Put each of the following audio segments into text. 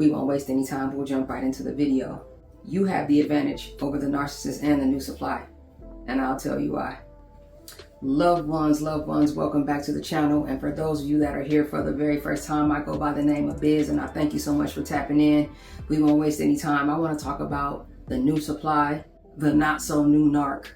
We won't waste any time. We'll jump right into the video. You have the advantage over the narcissist and the new supply, and I'll tell you why. Loved ones, welcome back to the channel. And for those of you that are here for the very first time, I go by the name of Biz, and I thank you so much for tapping in. We won't waste any time. I want to talk about the new supply, the not so new narc,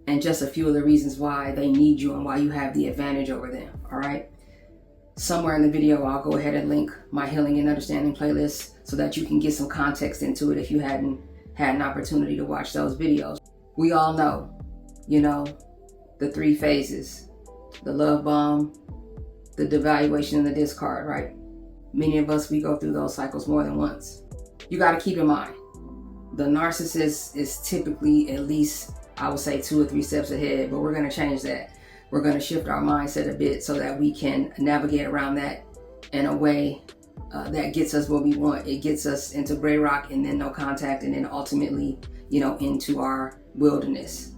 and just a few of the reasons why they need you and why you have the advantage over them. All right. Somewhere in the video, I'll go ahead and link my Healing and Understanding playlist so that you can get some context into it if you hadn't had an opportunity to watch those videos. We all know, the three phases: the love bomb, the devaluation, and the discard, right? Many of us, we go through those cycles more than once. You got to keep in mind, the narcissist is typically at least, I would say, 2 or 3 steps ahead, but we're going to change that. We're going to shift our mindset a bit so that we can navigate around that in a way that gets us what we want. It gets us into gray rock and then no contact, and then ultimately, into our wilderness,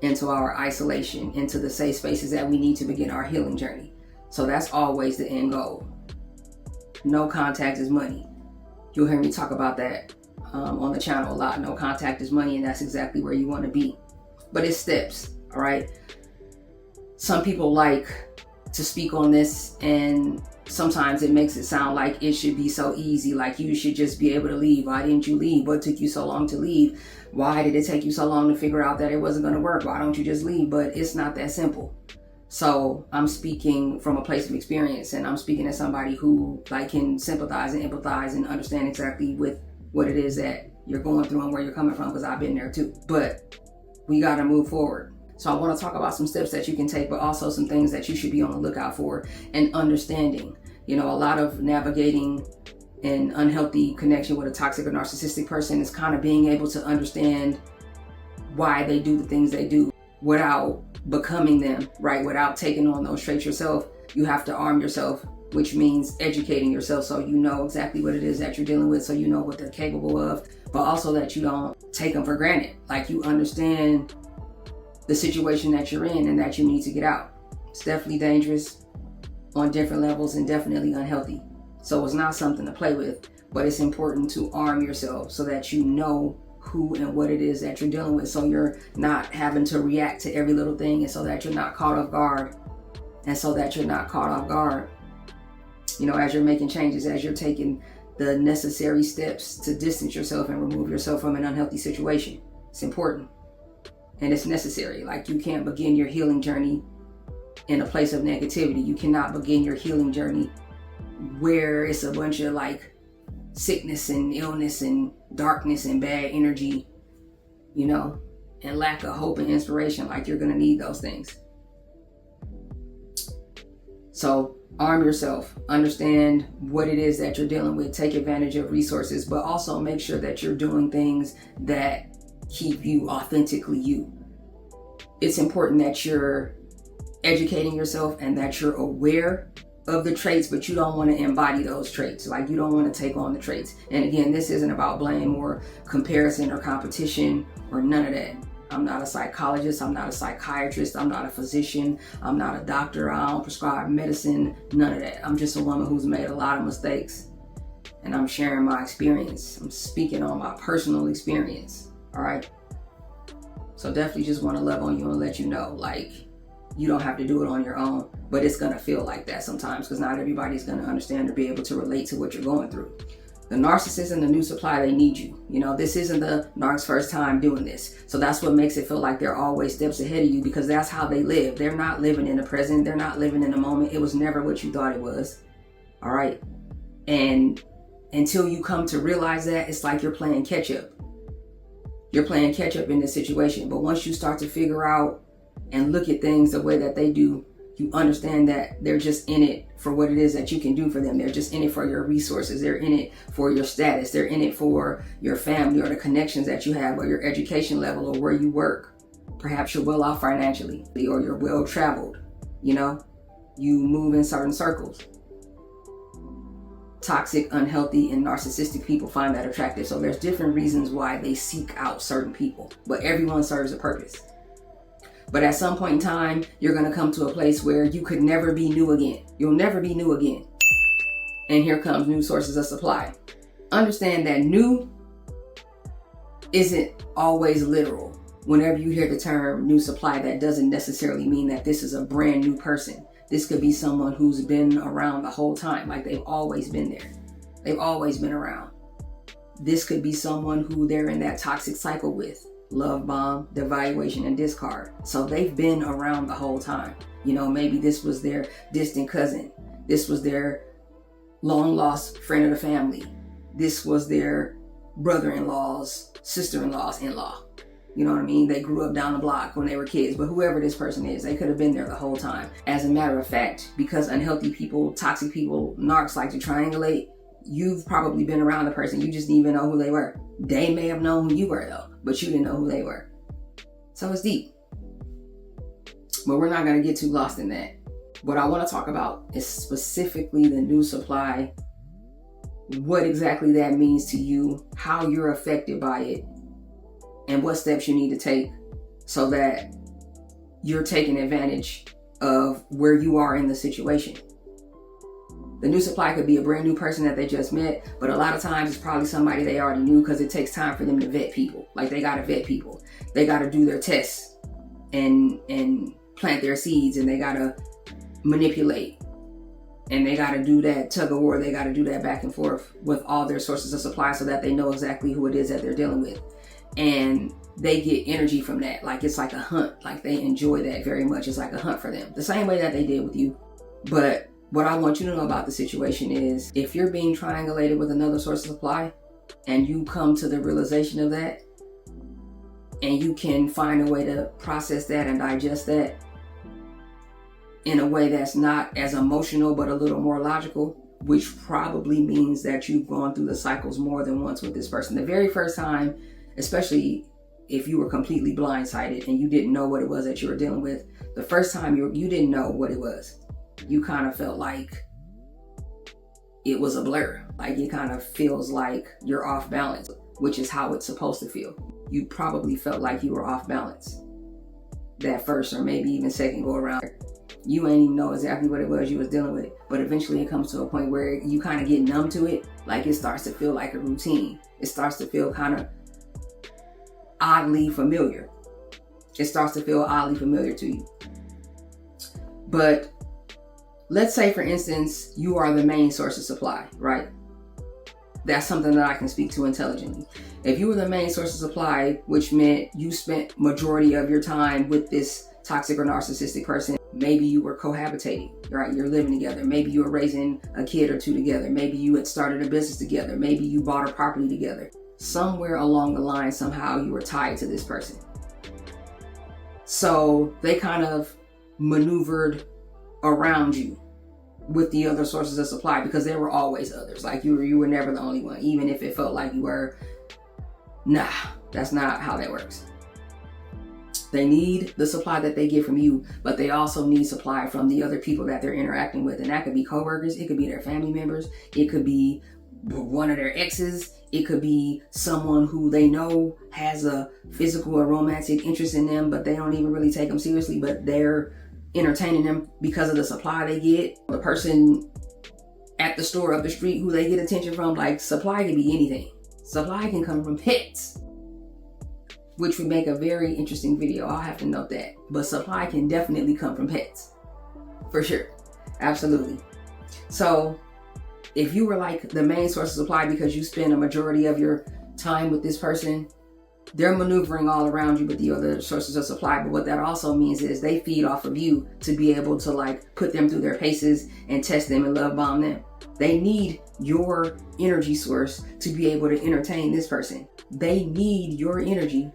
into our isolation, into the safe spaces that we need to begin our healing journey. So that's always the end goal. No contact is money. You'll hear me talk about that on the channel a lot. No contact is money, and that's exactly where you want to be. But it's steps, all right? Some people like to speak on this, and sometimes it makes it sound like it should be so easy, like you should just be able to leave. Why didn't you leave? What took you so long to leave? Why did it take you so long to figure out that it wasn't going to work? Why don't you just leave? But it's not that simple. So I'm speaking from a place of experience, and I'm speaking as somebody who can sympathize and empathize and understand exactly with what it is that you're going through and where you're coming from, because I've been there too. But we got to move forward. So I want to talk about some steps that you can take, but also some things that you should be on the lookout for and understanding. A lot of navigating an unhealthy connection with a toxic or narcissistic person is kind of being able to understand why they do the things they do without becoming them, right? Without taking on those traits yourself. You have to arm yourself, which means educating yourself so you know exactly what it is that you're dealing with, so you know what they're capable of, but also that you don't take them for granted. Like, you understand the situation that you're in and that you need to get out. It's definitely dangerous on different levels and definitely unhealthy. So it's not something to play with, but it's important to arm yourself so that you know who and what it is that you're dealing with, so you're not having to react to every little thing, and so that you're not caught off guard. As you're making changes, as you're taking the necessary steps to distance yourself and remove yourself from an unhealthy situation. It's important. And it's necessary. Like, you can't begin your healing journey in a place of negativity. You cannot begin your healing journey where it's a bunch of sickness and illness and darkness and bad energy, and lack of hope and inspiration. You're going to need those things. So arm yourself, understand what it is that you're dealing with, take advantage of resources, but also make sure that you're doing things that keep you authentically you. It's important that you're educating yourself and that you're aware of the traits, but you don't want to embody those traits. You don't want to take on the traits. And again, this isn't about blame or comparison or competition or none of that. I'm not a psychologist. I'm not a psychiatrist. I'm not a physician. I'm not a doctor. I don't prescribe medicine. None of that. I'm just a woman who's made a lot of mistakes, and I'm sharing my experience. I'm speaking on my personal experience. All right. So definitely just want to love on you and let you know, you don't have to do it on your own, but it's going to feel like that sometimes, because not everybody's going to understand or be able to relate to what you're going through. The narcissist and the new supply, they need you. This isn't the narc's first time doing this. So that's what makes it feel like they're always steps ahead of you, because that's how they live. They're not living in the present. They're not living in the moment. It was never what you thought it was. All right. And until you come to realize that, it's like you're playing catch up. You're playing catch up in this situation. But once you start to figure out and look at things the way that they do, you understand that they're just in it for what it is that you can do for them. They're just in it for your resources. They're in it for your status. They're in it for your family or the connections that you have, or your education level, or where you work. Perhaps you're well off financially, or you're well traveled. You move in certain circles. Toxic, unhealthy, and narcissistic people find that attractive. So there's different reasons why they seek out certain people, but everyone serves a purpose. But at some point in time, you're going to come to a place where you could never be new again. You'll never be new again. And here comes new sources of supply. understand that new isn't always literal. Whenever you hear the term new supply, that doesn't necessarily mean that this is a brand new person. This could be someone who's been around the whole time, like they've always been there. They've always been around. This could be someone who they're in that toxic cycle with. Love bomb, devaluation, and discard. So they've been around the whole time. You know, maybe this was their distant cousin. This was their long lost friend of the family. This was their brother-in-law's, sister-in-law's in-law. You know what I mean? They grew up down the block when they were kids, but whoever this person is, they could have been there the whole time. As a matter of fact, because unhealthy people, toxic people, narcs like to triangulate, you've probably been around the person. You just didn't even know who they were. They may have known who you were though, but you didn't know who they were. So it's deep. But we're not going to get too lost in that. What I want to talk about is specifically the new supply, what exactly that means to you, how you're affected by it, and what steps you need to take so that you're taking advantage of where you are in the situation. The new supply could be a brand new person that they just met, but a lot of times it's probably somebody they already knew, because it takes time for them to vet people. Like, they got to vet people. They got to do their tests and plant their seeds, and they got to manipulate, and they got to do that tug of war. They got to do that back and forth with all their sources of supply so that they know exactly who it is that they're dealing with. And they get energy from that. Like, it's like a hunt. Like, they enjoy that very much. It's like a hunt for them, the same way that they did with you. But what I want you to know about the situation is, if you're being triangulated with another source of supply and you come to the realization of that, and you can find a way to process that and digest that in a way that's not as emotional but a little more logical, which probably means that you've gone through the cycles more than once with this person. The very first time, especially if you were completely blindsided and you didn't know what it was that you were dealing with, the first time you didn't know what it was. You kind of felt like it was a blur. Like, it kind of feels like you're off balance, which is how it's supposed to feel. You probably felt like you were off balance that first or maybe even second go around. You ain't even know exactly what it was you was dealing with, but eventually it comes to a point where you kind of get numb to it. Like, it starts to feel like a routine. It starts to feel kind of oddly familiar. It starts to feel oddly familiar to you. But let's say, for instance, you are the main source of supply, right? That's something that I can speak to intelligently. If you were the main source of supply, which meant you spent majority of your time with this toxic or narcissistic person, maybe you were cohabitating, right? You're living together. Maybe you were raising a kid or two together. Maybe you had started a business together. Maybe you bought a property together. Somewhere along the line, somehow you were tied to this person. So they kind of maneuvered around you with the other sources of supply, because there were always others. Like, you were never the only one, even if it felt like you were. Nah, that's not how that works. They need the supply that they get from you, but they also need supply from the other people that they're interacting with. And that could be coworkers, it could be their family members, it could be one of their exes, it could be someone who they know has a physical or romantic interest in them, but they don't even really take them seriously, but they're entertaining them because of the supply they get. The person at the store up the street who they get attention from. Like, supply can be anything. Supply can come from pets, which would make a very interesting video. I'll have to note that. But supply can definitely come from pets, for sure. Absolutely. So if you were like the main source of supply because you spend a majority of your time with this person, they're maneuvering all around you with the other sources of supply. But what that also means is they feed off of you to be able to, like, put them through their paces and test them and love bomb them. They need your energy source to be able to entertain this person. They need your energy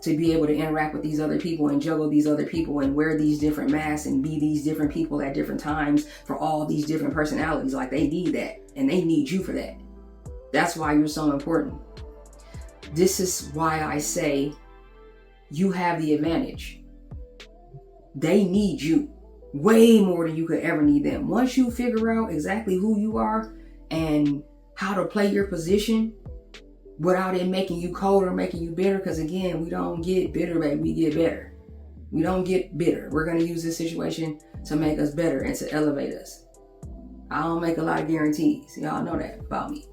to be able to interact with these other people and juggle these other people and wear these different masks and be these different people at different times for all these different personalities. Like, they need that, and they need you for that. That's why you're so important. This is why I say you have the advantage. They need you way more than you could ever need them. Once you figure out exactly who you are and how to play your position without it making you cold or making you bitter, because again, we don't get bitter, baby, we get better. We don't get bitter. We're going to use this situation to make us better and to elevate us. I don't make a lot of guarantees. Y'all know that about me.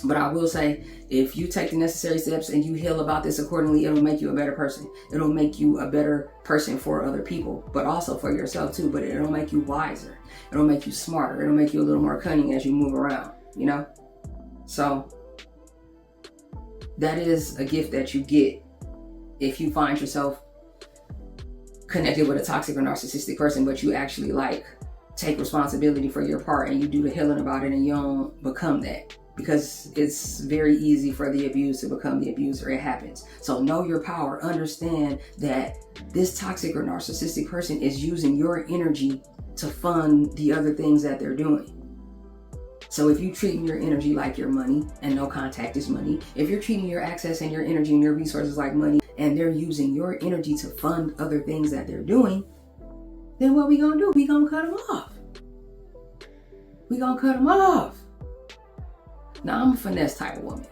But I will say, if you take the necessary steps and you heal about this accordingly, it'll make you a better person. It'll make you a better person for other people, but also for yourself too. But it'll make you wiser. It'll make you smarter. It'll make you a little more cunning as you move around, you know? So that is a gift that you get if you find yourself connected with a toxic or narcissistic person, but you actually like take responsibility for your part and you do the healing about it and you don't become that. Because it's very easy for the abused to become the abuser. It happens. So know your power. Understand that this toxic or narcissistic person is using your energy to fund the other things that they're doing. So if you're treating your energy like your money, and no contact is money, if you're treating your access and your energy and your resources like money, and they're using your energy to fund other things that they're doing, then what we gonna do? We gonna cut them off. We gonna cut them off. Now, I'm a finesse type of woman.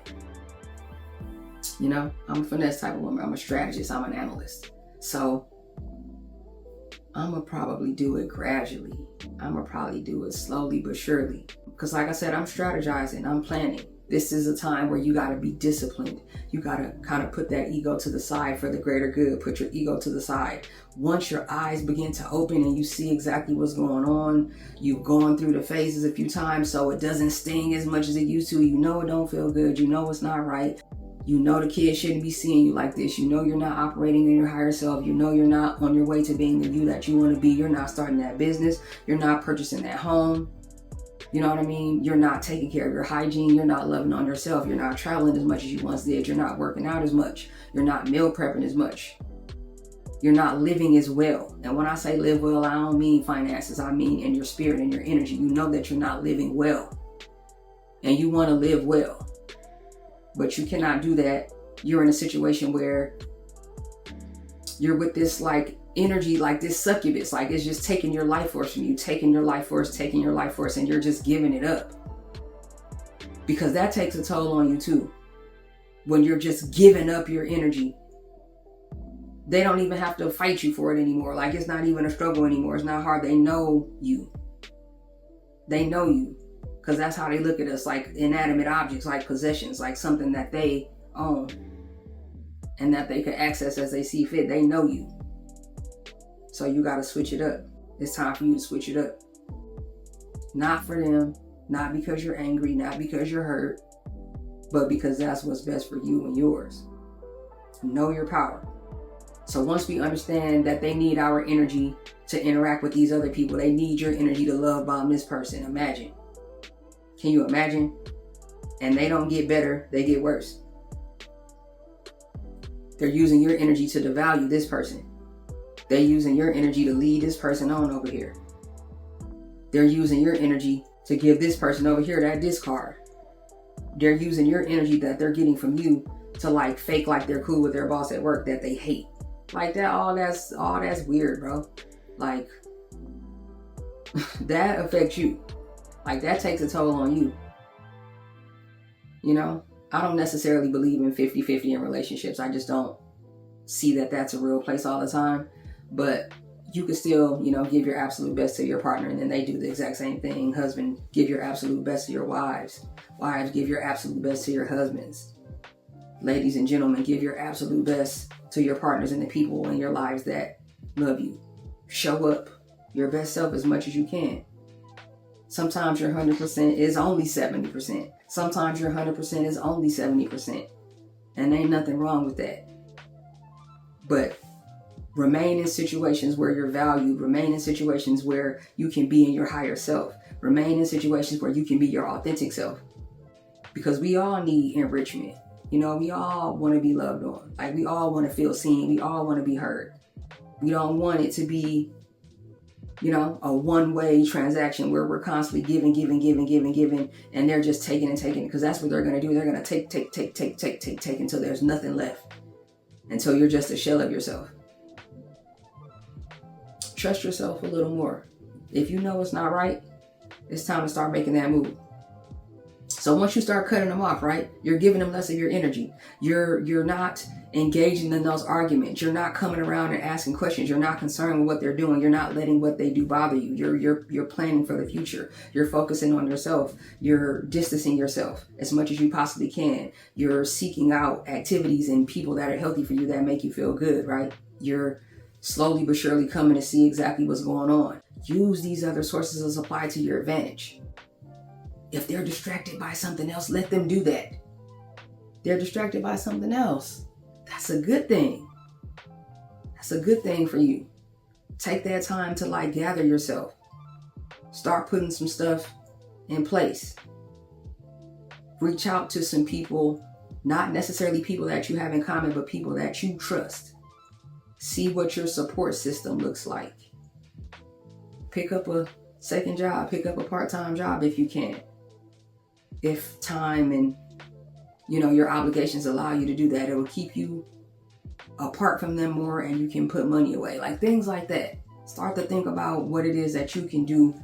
You know, I'm a finesse type of woman. I'm a strategist. I'm an analyst. So I'm going to probably do it gradually. I'm going to probably do it slowly but surely. Because like I said, I'm strategizing. I'm planning. This is a time where you got to be disciplined. You got to kind of put that ego to the side for the greater good. Put your ego to the side. Once your eyes begin to open and you see exactly what's going on, you've gone through the phases a few times so it doesn't sting as much as it used to. You know it don't feel good. You know it's not right. You know the kids shouldn't be seeing you like this. You know you're not operating in your higher self. You know you're not on your way to being the you that you want to be. You're not starting that business. You're not purchasing that home. You know what I mean? You're not taking care of your hygiene. You're not loving on yourself. You're not traveling as much as you once did. You're not working out as much. You're not meal prepping as much. You're not living as well. And when I say live well, I don't mean finances. I mean in your spirit and your energy. You know that you're not living well. And you want to live well. But you cannot do that. You're in a situation where you're with this like energy, like this succubus, like it's just taking your life force from you, taking your life force, and you're just giving it up. Because that takes a toll on you too. When you're just giving up your energy, they don't even have to fight you for it anymore. Like it's not even a struggle anymore. It's not hard. They know you. They know you. Because that's how they look at us, like inanimate objects, like possessions, like something that they own and that they can access as they see fit. They know you. So you got to switch it up. It's time for you to switch it up. Not for them, not because you're angry, not because you're hurt, but because that's what's best for you and yours. Know your power. So once we understand that they need our energy to interact with these other people, they need your energy to love bomb this person. Imagine. Can you imagine? And they don't get better, they get worse. They're using your energy to devalue this person. They're using your energy to lead this person on over here. They're using your energy to give this person over here that discard. They're using your energy that they're getting from you to like fake like they're cool with their boss at work that they hate. Like that, all that's weird, bro. Like that affects you. Like that takes a toll on you. You know, I don't necessarily believe in 50-50 in relationships. I just don't see that that's a real place all the time. But you can still, you know, give your absolute best to your partner and then they do the exact same thing. Husband, give your absolute best to your wives. Wives, give your absolute best to your husbands. Ladies and gentlemen, give your absolute best to your partners and the people in your lives that love you. Show up your best self as much as you can. Sometimes your 100% is only 70%. Sometimes your 100% is only 70%. And ain't nothing wrong with that. But remain in situations where you're valued. Remain in situations where you can be in your higher self. Remain in situations where you can be your authentic self. Because we all need enrichment. You know, we all want to be loved on. Like we all want to feel seen. We all want to be heard. We don't want it to be, you know, a one-way transaction where we're constantly giving, and they're just taking and taking, because that's what they're going to do. They're going to take until there's nothing left, until you're just a shell of yourself. Trust yourself a little more. If you know it's not right, it's time to start making that move. So once you start cutting them off, right, you're giving them less of your energy. You're not engaging in those arguments. You're not coming around and asking questions. You're not concerned with what they're doing. You're not letting what they do bother you. You're planning for the future. You're focusing on yourself. You're distancing yourself as much as you possibly can. You're seeking out activities and people that are healthy for you, that make you feel good, right? You're slowly but surely coming to see exactly what's going on. Use these other sources of supply to your advantage. If they're distracted by something else, let them do that. They're distracted by something else. That's a good thing. That's a good thing for you. Take that time to gather yourself. Start putting some stuff in place. Reach out to some people, not necessarily people that you have in common, but people that you trust. See what your support system looks like. Pick up a second job, pick up a part-time job if you can. If time and your obligations allow you to do that, it will keep you apart from them more and you can put money away. Things like that. Start to think about what it is that you can do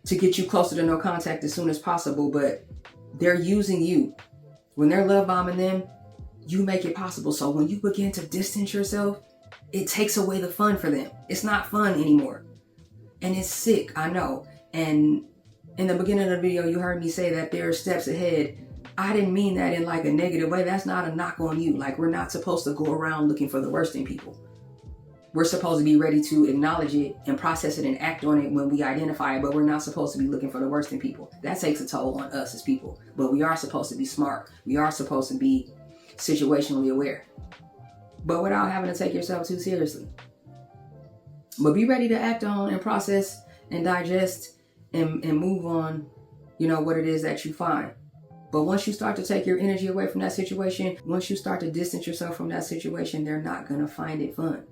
to get you closer to no contact as soon as possible. But they're using you. When they're love bombing them, you make it possible. So when you begin to distance yourself, it takes away the fun for them. It's not fun anymore. And it's sick, I know. And in the beginning of the video, you heard me say that there are steps ahead. I didn't mean that in a negative way. That's not a knock on you. We're not supposed to go around looking for the worst in people. We're supposed to be ready to acknowledge it and process it and act on it when we identify it, but we're not supposed to be looking for the worst in people. That takes a toll on us as people. But we are supposed to be smart. We are supposed to be situationally aware, but without having to take yourself too seriously. But be ready to act on and process and digest and move on, what it is that you find. But once you start to take your energy away from that situation, once you start to distance yourself from that situation, they're not going to find it fun.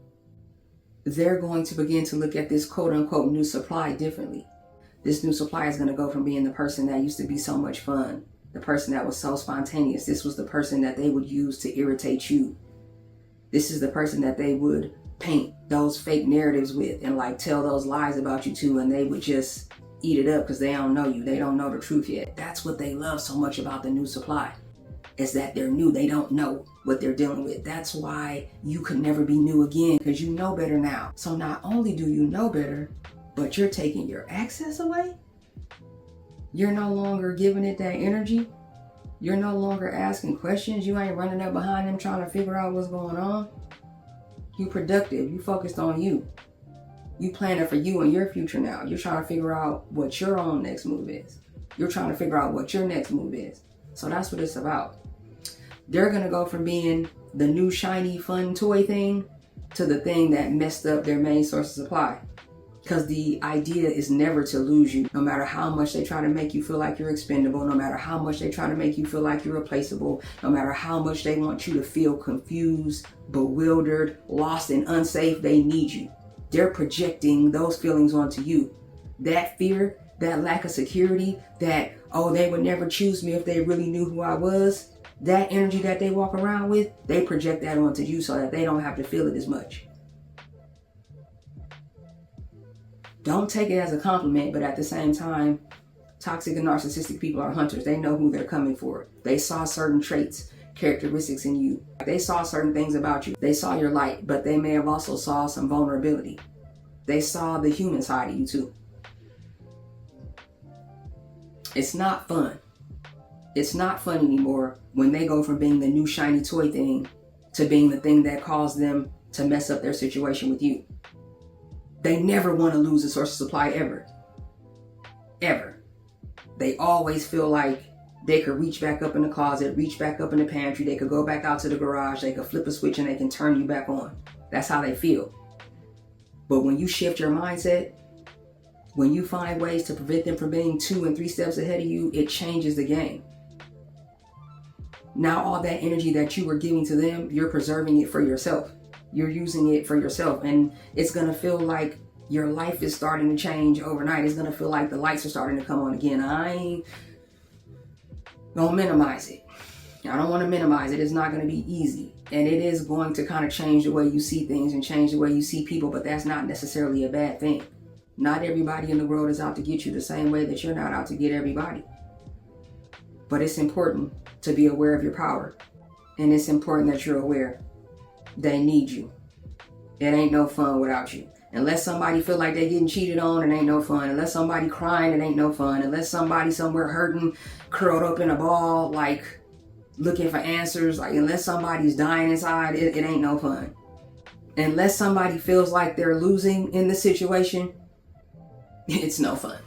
They're going to begin to look at this quote unquote new supply differently. This new supply is going to go from being the person that used to be so much fun, the person that was so spontaneous. This was the person that they would use to irritate you. This is the person that they would paint those fake narratives with and tell those lies about you to, and they would just eat it up because they don't know you. They don't know the truth yet. That's what they love so much about the new supply, is that they're new. They don't know what they're dealing with. That's why you could never be new again, because you know better now. So not only do you know better, but you're taking your access away. You're no longer giving it that energy. You're no longer asking questions. You ain't running up behind them trying to figure out what's going on. You productive. You focused on you. You planning for you and your future now. You're trying to figure out what your own next move is. You're trying to figure out what your next move is. So that's what it's about. They're going to go from being the new shiny fun toy thing to the thing that messed up their main source of supply. Because the idea is never to lose you, no matter how much they try to make you feel like you're expendable, no matter how much they try to make you feel like you're replaceable, no matter how much they want you to feel confused, bewildered, lost, and unsafe. They need you. They're projecting those feelings onto you. That fear, that lack of security, that, they would never choose me if they really knew who I was. That energy that they walk around with, they project that onto you so that they don't have to feel it as much. Don't take it as a compliment, but at the same time, toxic and narcissistic people are hunters. They know who they're coming for. They saw certain traits, characteristics in you. They saw certain things about you. They saw your light, but they may have also saw some vulnerability. They saw the human side of you too. It's not fun. It's not fun anymore when they go from being the new shiny toy thing to being the thing that caused them to mess up their situation with you. They never want to lose a source of supply ever. Ever. They always feel like they could reach back up in the closet, reach back up in the pantry, they could go back out to the garage, they could flip a switch and they can turn you back on. That's how they feel. But when you shift your mindset, when you find ways to prevent them from being 2 and 3 steps ahead of you, it changes the game. Now all that energy that you were giving to them, you're preserving it for yourself. You're using it for yourself, and it's going to feel like your life is starting to change overnight. It's going to feel like the lights are starting to come on again. I ain't going to minimize it. I don't want to minimize it. It's not going to be easy, and it is going to kind of change the way you see things and change the way you see people, but that's not necessarily a bad thing. Not everybody in the world is out to get you the same way that you're not out to get everybody. But it's important to be aware of your power. And it's important that you're aware they need you. It ain't no fun without you. Unless somebody feel like they getting cheated on, it ain't no fun. Unless somebody crying, it ain't no fun. Unless somebody somewhere hurting, curled up in a ball, like looking for answers, like unless somebody's dying inside, it ain't no fun. Unless somebody feels like they're losing in the situation, it's no fun.